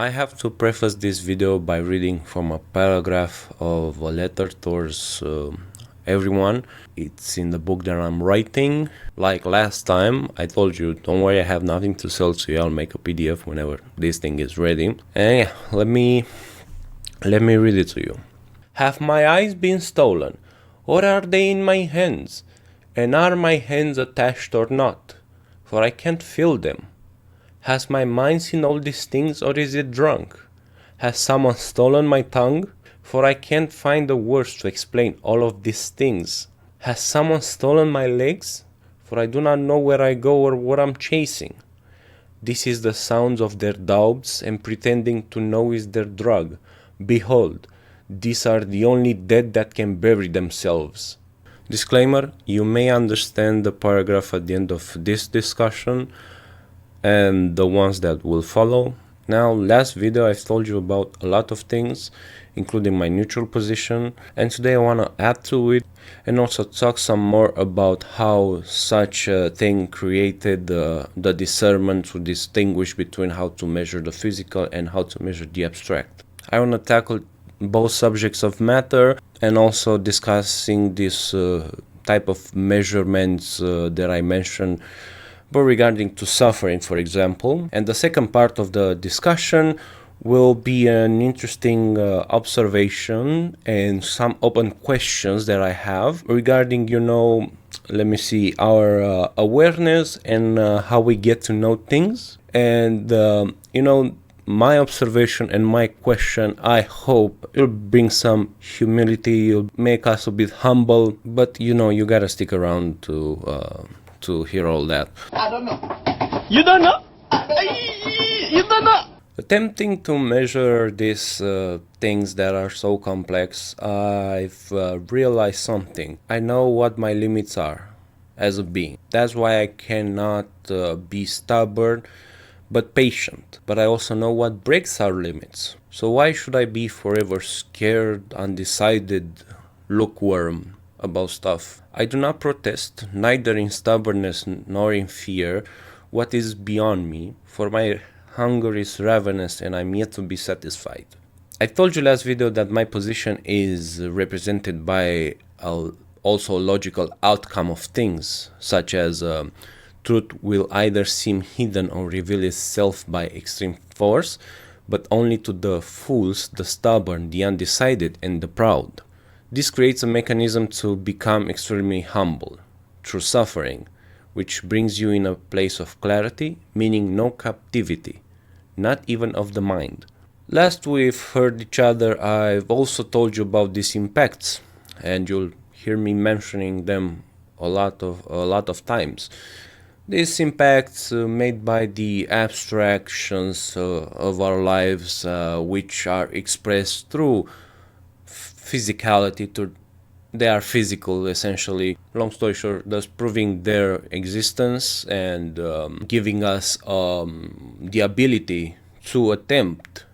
I have to preface this video by reading from a paragraph of a letter towards everyone. It's in the book that I'm writing. Like last time, I told you, don't worry, I have nothing to sell to you. I'll make a PDF whenever this thing is ready. And yeah, let me read it to you. Have my eyes been stolen, or are they in my hands? And are my hands attached or not? For I can't feel them. Has my mind seen all these things, or is it drunk? Has someone stolen my tongue? For I can't find the words to explain all of these things. Has someone stolen my legs? For I do not know where I go or what I'm chasing. This is the sounds of their doubts, and pretending to know is their drug. Behold, these are the only dead that can bury themselves. Disclaimer, you may understand the paragraph at the end of this discussion and the ones that will follow. Now, last video I've told you about a lot of things, including my neutral position, and today I want to add to it and also talk some more about how such a thing created the discernment to distinguish between how to measure the physical and how to measure the abstract. I want to tackle both subjects of matter and also discussing this type of measurements that I mentioned, but regarding to suffering, for example. And the second part of the discussion will be an interesting observation and some open questions that I have regarding, our awareness and how we get to know things. And, my observation and my question, I hope it'll bring some humility, it'll make us a bit humble, but you gotta stick around to hear all that. I don't know. You don't know? You don't know? Attempting to measure these things that are so complex, I've realized something. I know what my limits are as a being. That's why I cannot be stubborn but patient. But I also know what breaks our limits. So why should I be forever scared, undecided, lukewarm about stuff? I do not protest, neither in stubbornness nor in fear, what is beyond me, for my hunger is ravenous and I'm yet to be satisfied. I told you last video that my position is represented by also a logical outcome of things, such as truth will either seem hidden or reveal itself by extreme force, but only to the fools, the stubborn, the undecided, and the proud. This creates a mechanism to become extremely humble through suffering, which brings you in a place of clarity, meaning no captivity, not even of the mind. Last we've heard each other, I've also told you about these impacts, and you'll hear me mentioning them a lot of times. These impacts made by the abstractions of our lives, which are expressed through physicality, they are physical essentially. Long story short, thus proving their existence and giving us the ability to attempt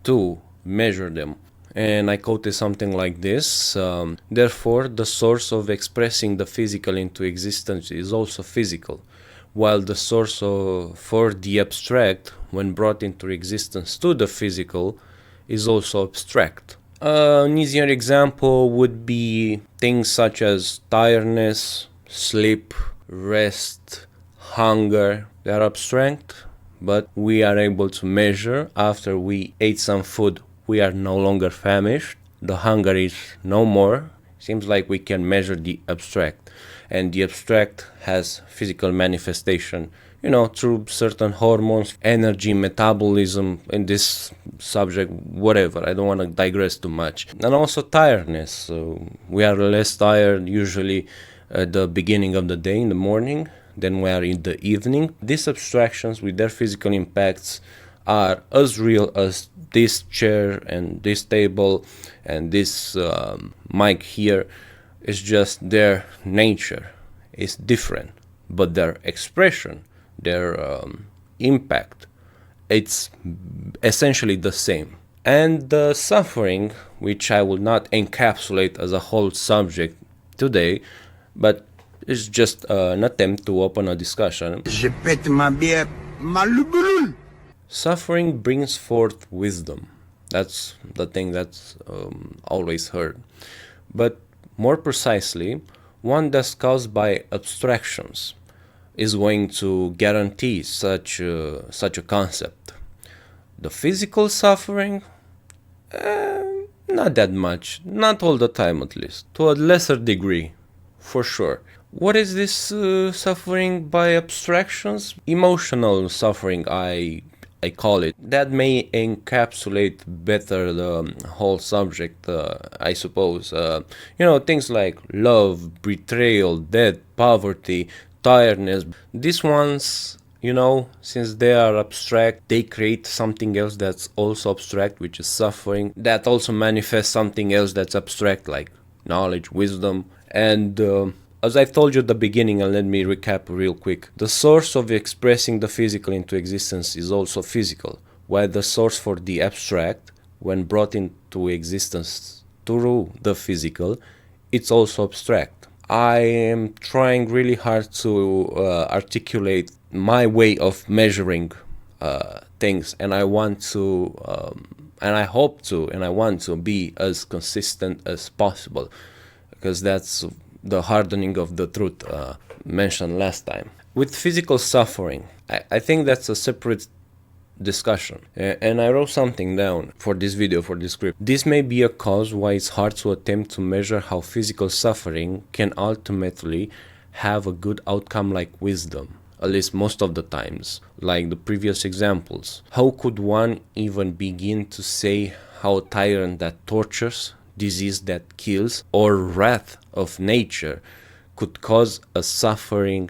to measure them. And I quoted something like this, therefore the source of expressing the physical into existence is also physical, while the source for the abstract, when brought into existence to the physical, is also abstract. An easier example would be things such as tiredness, sleep, rest, hunger. They are abstract, but we are able to measure. After we ate some food, we are no longer famished. The hunger is no more. Seems like we can measure the abstract. And the abstract has physical manifestation, through certain hormones, energy, metabolism, in this subject, whatever. I don't want to digress too much. And also tiredness. So we are less tired usually at the beginning of the day, in the morning, than we are in the evening. These abstractions with their physical impacts are as real as this chair and this table and this mic here. It's just their nature is different, but their expression, their impact, it's essentially the same. And the suffering, which I will not encapsulate as a whole subject today, but it's just an attempt to open a discussion. Suffering brings forth wisdom. That's the thing that's always heard. But more precisely, one that's caused by abstractions is going to guarantee such a concept. The physical suffering, not that much, not all the time at least, to a lesser degree, for sure. What is this suffering by abstractions? Emotional suffering, I call it. That may encapsulate better the whole subject, I suppose. Things like love, betrayal, death, poverty, tiredness. These ones, since they are abstract, they create something else that's also abstract, which is suffering, that also manifests something else that's abstract, like knowledge, wisdom. And as I told you at the beginning, and let me recap real quick, the source of expressing the physical into existence is also physical, while the source for the abstract, when brought into existence through the physical, it's also abstract. I am trying really hard to articulate my way of measuring things, and I want to, and I hope to, and I want to be as consistent as possible, because that's the hardening of the truth mentioned last time. With physical suffering, I think that's a separate discussion. And I wrote something down for this video, for this script. This may be a cause why it's hard to attempt to measure how physical suffering can ultimately have a good outcome like wisdom, at least most of the times, like the previous examples. How could one even begin to say how tyrant that tortures, disease that kills, or wrath of nature could cause a suffering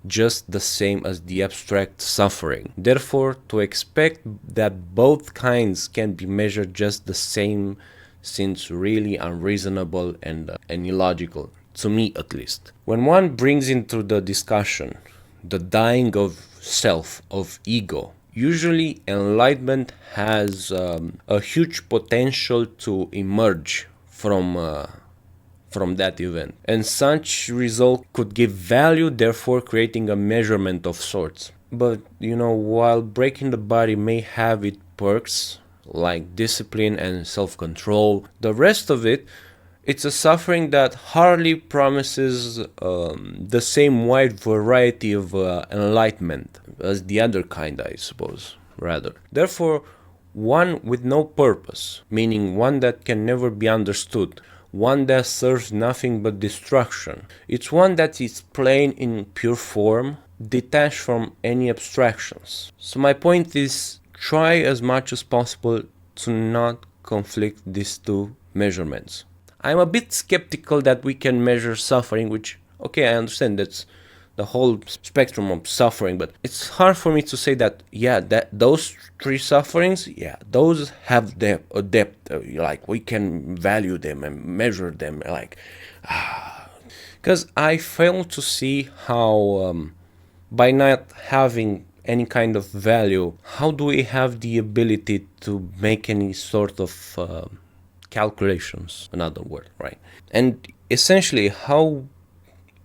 just the same as the abstract suffering? Therefore, to expect that both kinds can be measured just the same seems really unreasonable and illogical, to me at least. When one brings into the discussion the dying of self, of ego, usually enlightenment has a huge potential to emerge from that event, and such result could give value, therefore creating a measurement of sorts. But while breaking the body may have its perks like discipline and self-control, the rest of it's a suffering that hardly promises the same wide variety of enlightenment as the other kind, I suppose, rather. Therefore, one with no purpose, meaning one that can never be understood, one that serves nothing but destruction. It's one that is plain in pure form, detached from any abstractions. So my point is, try as much as possible to not conflict these two measurements. I'm a bit skeptical that we can measure suffering, which, okay, I understand that's the whole spectrum of suffering, but it's hard for me to say that, that those three sufferings, those have a depth, like we can value them and measure them, like, because I fail to see how, by not having any kind of value, how do we have the ability to make any sort of calculations, another word, right? And essentially, how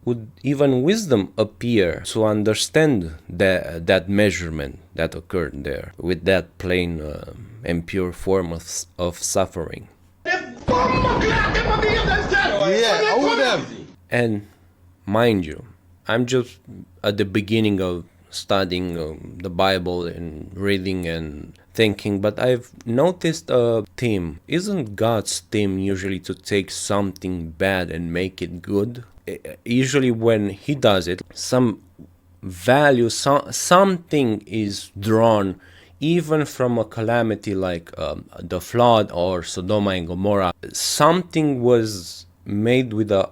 would even wisdom appear to understand that measurement that occurred there with that plain and pure form of suffering? And mind you, I'm just at the beginning of studying the Bible and reading and thinking, but I've noticed a theme. Isn't God's theme usually to take something bad and make it good? Usually when he does it, some value, something is drawn even from a calamity like the flood or Sodom and Gomorrah. Something was made with a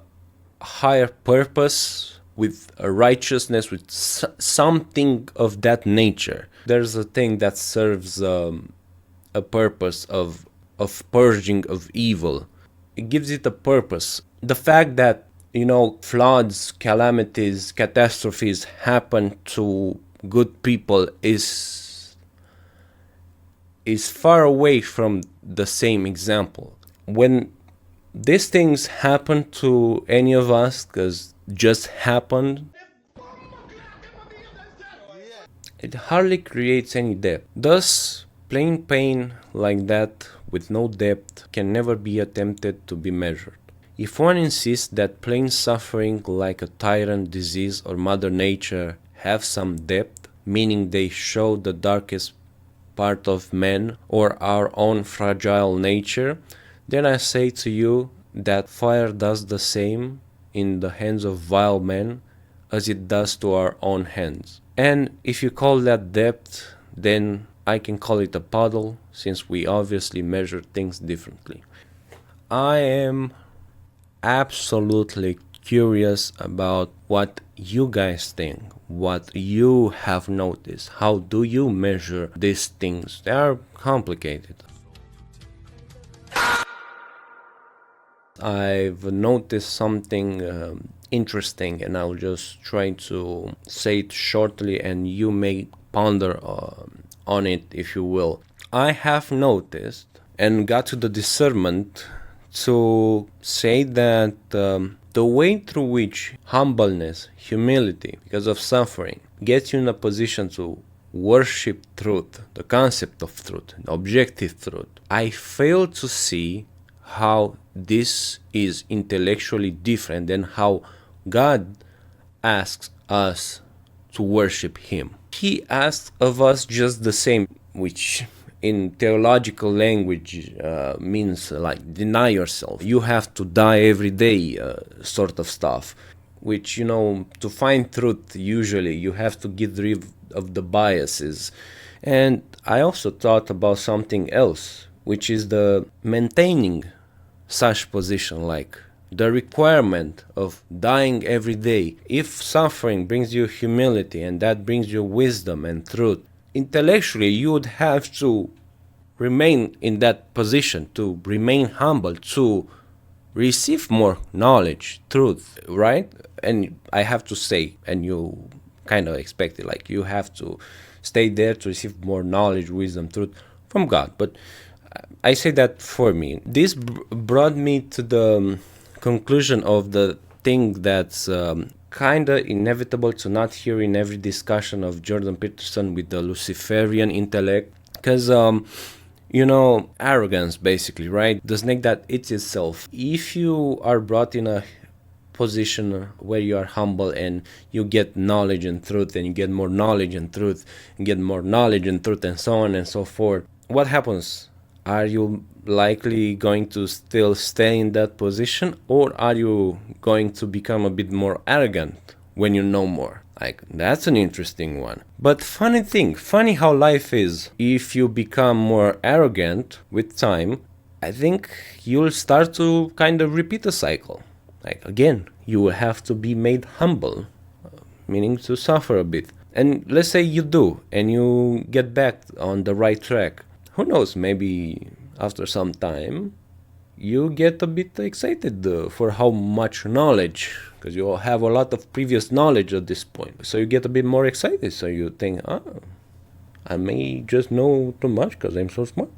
higher purpose, with a righteousness, with something of that nature. There's a thing that serves a purpose of purging of evil. It gives it a purpose. The fact that floods, calamities, catastrophes happen to good people is far away from the same example. When these things happen to any of us, because just happened, it hardly creates any depth. Thus, plain pain like that with no depth can never be attempted to be measured. If one insists that plain suffering like a tyrant, disease, or Mother Nature have some depth, meaning they show the darkest part of man or our own fragile nature, then I say to you that fire does the same in the hands of vile men as it does to our own hands. And if you call that depth, then I can call it a puddle, since we obviously measure things differently. I am absolutely curious about what you guys think, what you have noticed. How do you measure these things? They are complicated. I've noticed something interesting, and I'll just try to say it shortly, and you may ponder on it if you will. I have noticed and got to the discernment to say that the way through which humbleness, humility, because of suffering, gets you in a position to worship truth, the concept of truth, the objective truth, I fail to see how this is intellectually different than how God asks us to worship Him. He asks of us just the same, which in theological language means like deny yourself. You have to die every day, sort of stuff. Which, to find truth, usually you have to get rid of the biases. And I also thought about something else, which is the maintaining such position, like the requirement of dying every day. If suffering brings you humility and that brings you wisdom and truth, intellectually you would have to remain in that position, to remain humble, to receive more knowledge, truth, right? And I have to say, and you kind of expect it, like you have to stay there to receive more knowledge, wisdom, truth from God. But I say that for me. This brought me to the conclusion of the thing that's kind of inevitable to not hear in every discussion of Jordan Peterson with the Luciferian intellect. Because, arrogance, basically, right? The snake that eats itself. If you are brought in a position where you are humble and you get knowledge and truth, and you get more knowledge and truth, and get more knowledge and truth, and so on and so forth, what happens? Are you likely going to still stay in that position, or are you going to become a bit more arrogant when you know more? Like, that's an interesting one. But funny how life is. If you become more arrogant with time, I think you'll start to kind of repeat the cycle. Like, again, you will have to be made humble, meaning to suffer a bit. And let's say you do, and you get back on the right track. Who knows, maybe after some time, you get a bit excited for how much knowledge, because you have a lot of previous knowledge at this point. So you get a bit more excited. So you think, I may just know too much because I'm so smart.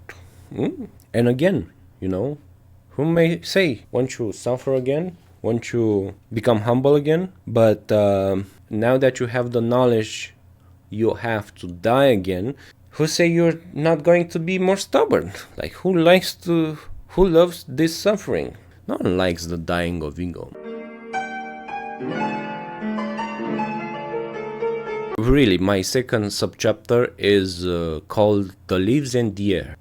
And again, who may say, won't you suffer again? Won't you become humble again? But now that you have the knowledge, you have to die again. Who say you're not going to be more stubborn? Like, who loves this suffering? No one likes the dying of ego. Really, my second subchapter is called The Leaves and the Air, ...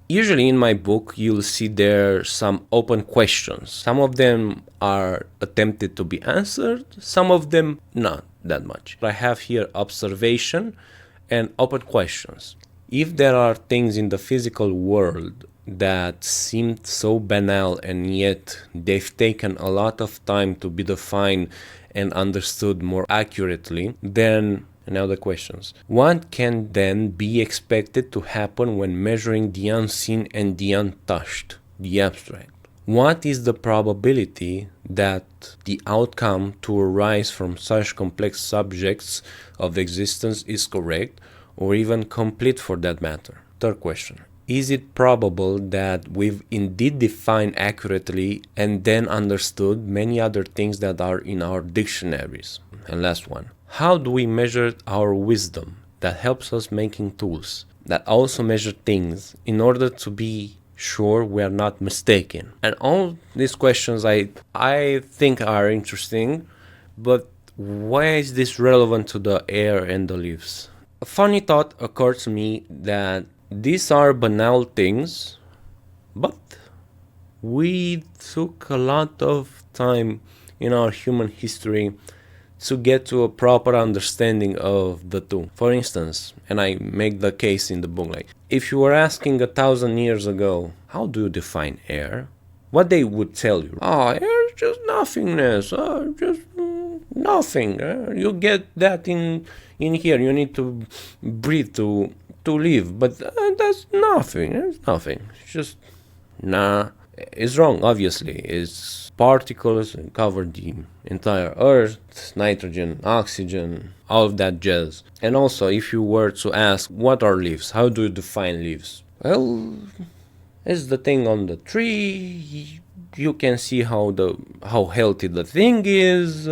Usually in my book, you'll see there some open questions. Some of them are attempted to be answered, some of them not that much. I have here observation and open questions. If there are things in the physical world that seem so banal and yet they've taken a lot of time to be defined and understood more accurately, then now the questions. What can then be expected to happen when measuring the unseen and the untouched, the abstract? What is the probability that the outcome to arise from such complex subjects of existence is correct, or even complete for that matter? Third question. Is it probable that we've indeed defined accurately and then understood many other things that are in our dictionaries? And last one. how do we measure our wisdom that helps us making tools that also measure things in order to be sure we are not mistaken? And all these questions I think are interesting, but why is this relevant to the air and the leaves? A funny thought occurred to me that these are banal things, but we took a lot of time in our human history to get to a proper understanding of the two. For instance, and I make the case in the book, like if you were asking 1,000 years ago, how do you define air? What they would tell you, air is just nothingness, just nothing. You get that in here. You need to breathe to live, but that's nothing. It's nothing. It's just nah. It's wrong. Obviously, it's particles cover the entire Earth, nitrogen, oxygen, all of that jazz. And also, if you were to ask, what are leaves? How do you define leaves? Well, it's the thing on the tree. You can see how healthy the thing is.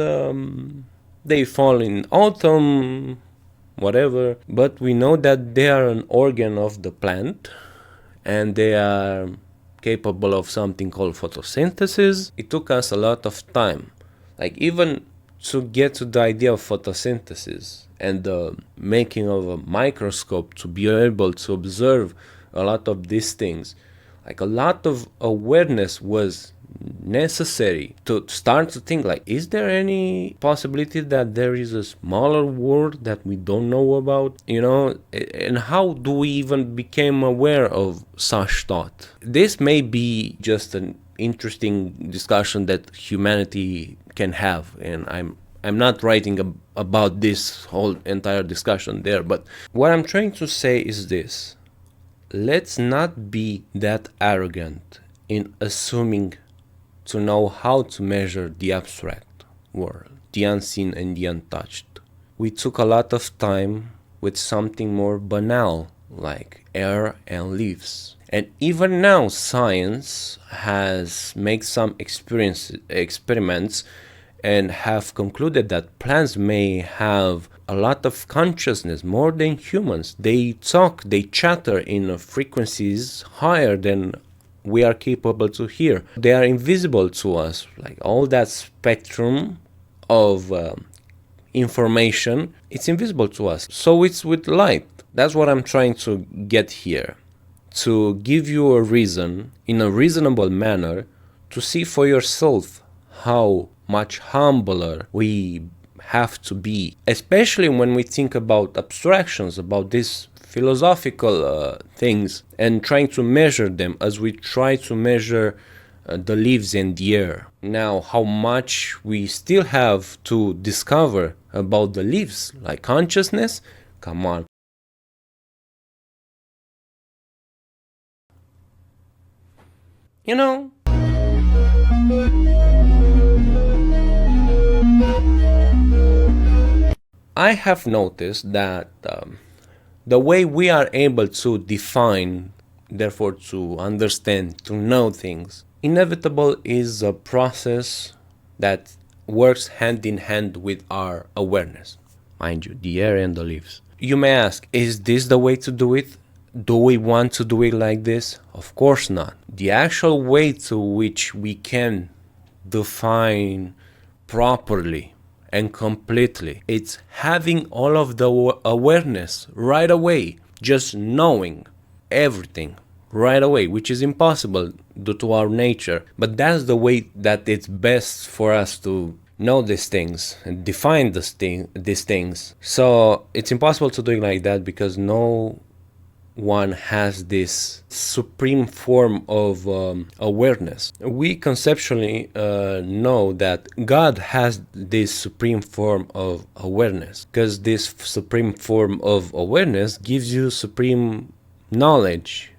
They fall in autumn, whatever. But we know that they are an organ of the plant, and they are capable of something called photosynthesis. It took us a lot of time, like even to get to the idea of photosynthesis and the making of a microscope to be able to observe a lot of these things. Like a lot of awareness was necessary to start to think, like, is there any possibility that there is a smaller world that we don't know about, and how do we even become aware of such thought? This may be just an interesting discussion that humanity can have, and I'm not writing about this whole entire discussion there, but what I'm trying to say is this: let's not be that arrogant in assuming to know how to measure the abstract world, the unseen and the untouched. We took a lot of time with something more banal, like air and leaves. And even now, science has made some experiments and have concluded that plants may have a lot of consciousness, more than humans. They talk, they chatter in frequencies higher than we are capable to hear. They are invisible to us, like all that spectrum of information, it's invisible to us. So it's with light. That's what I'm trying to get here, to give you a reason, in a reasonable manner, to see for yourself how much humbler we have to be, especially when we think about abstractions, about these philosophical things, and trying to measure them as we try to measure the leaves and the air. Now, how much we still have to discover about the leaves, like consciousness? Come on. I have noticed that the way we are able to define, therefore to understand, to know things, inevitable is a process that works hand in hand with our awareness. Mind you, the air and the leaves. You may ask, is this the way to do it? Do we want to do it like this? Of course not. The actual way to which we can define properly and completely, it's having all of the awareness right away, just knowing everything right away, which is impossible due to our nature. But that's the way that it's best for us to know these things and define these things. So it's impossible to do it like that, because no one has this supreme form of awareness. We conceptually know that God has this supreme form of awareness, because this supreme form of awareness gives you supreme knowledge,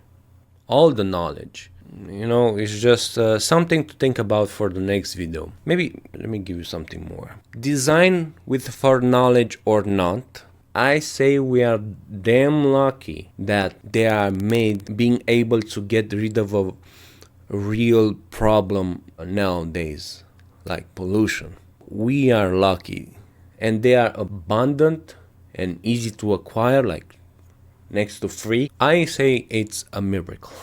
all the knowledge. It's just something to think about for the next video. Maybe let me give you something more. Design with foreknowledge or not, I say we are damn lucky that they are made being able to get rid of a real problem nowadays, like pollution. We are lucky, and they are abundant and easy to acquire, like next to free, I say it's a miracle.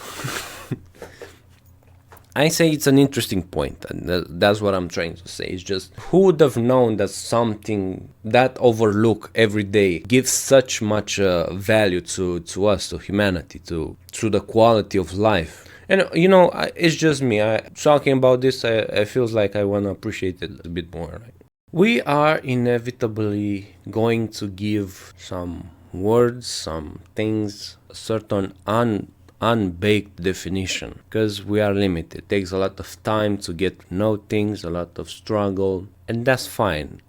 I say it's an interesting point, and that's what I'm trying to say. It's just, who would have known that something that overlooked every day gives such much value to us, to humanity, to the quality of life. And it's just me. Talking about this, I feels like I want to appreciate it a bit more. Right? We are inevitably going to give some words, some things, a certain unbaked definition, because we are limited. It takes a lot of time to get to know things, a lot of struggle, and that's fine.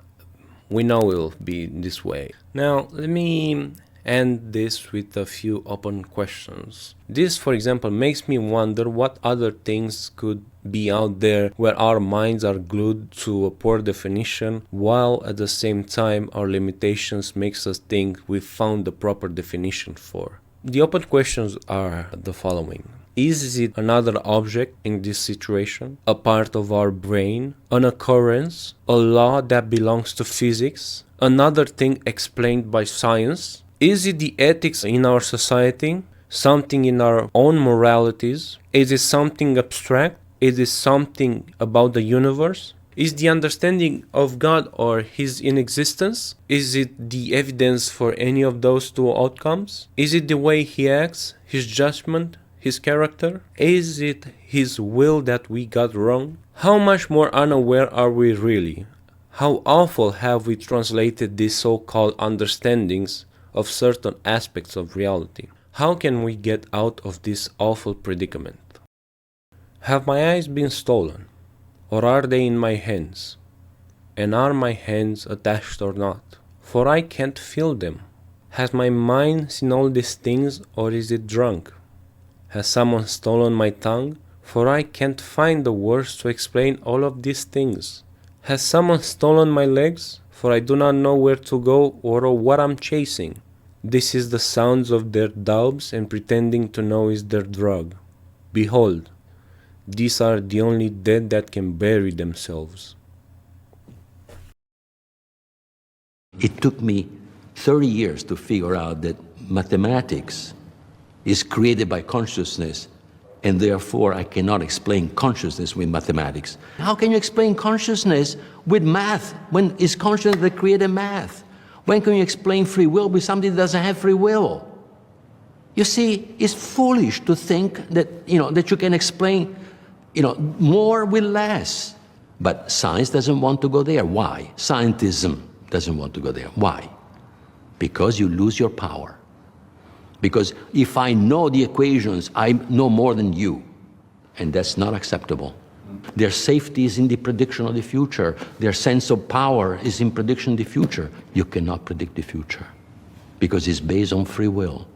We know it will be this way. Now, let me end this with a few open questions. This, for example, makes me wonder what other things could be out there where our minds are glued to a poor definition, while at the same time our limitations makes us think we've found the proper definition for. The open questions are the following. Is it another object in this situation, a part of our brain, an occurrence, a law that belongs to physics, another thing explained by science? Is it the ethics in our society, something in our own moralities? Is it something abstract? Is it something about the universe? Is the understanding of God or His inexistence? Is it the evidence for any of those two outcomes? Is it the way He acts, His judgment, His character? Is it His will that we got wrong? How much more unaware are we really? How awful have we translated these so-called understandings of certain aspects of reality? How can we get out of this awful predicament? Have my eyes been stolen? Or are they in my hands? And are my hands attached or not? For I can't feel them. Has my mind seen all these things, or is it drunk? Has someone stolen my tongue? For I can't find the words to explain all of these things. Has someone stolen my legs? For I do not know where to go or what I'm chasing. This is the sounds of their doubts, and pretending to know is their drug. Behold, these are the only dead that can bury themselves. It took me 30 years to figure out that mathematics is created by consciousness, and therefore I cannot explain consciousness with mathematics. How can you explain consciousness with math when it's consciousness that created math? When can you explain free will with something that doesn't have free will? You see, it's foolish to think that, that you can explain, more with less. But science doesn't want to go there. Why? Scientism doesn't want to go there. Why? Because you lose your power. Because if I know the equations, I know more than you. And that's not acceptable. Their safety is in the prediction of the future. Their sense of power is in prediction of the future. You cannot predict the future because it's based on free will.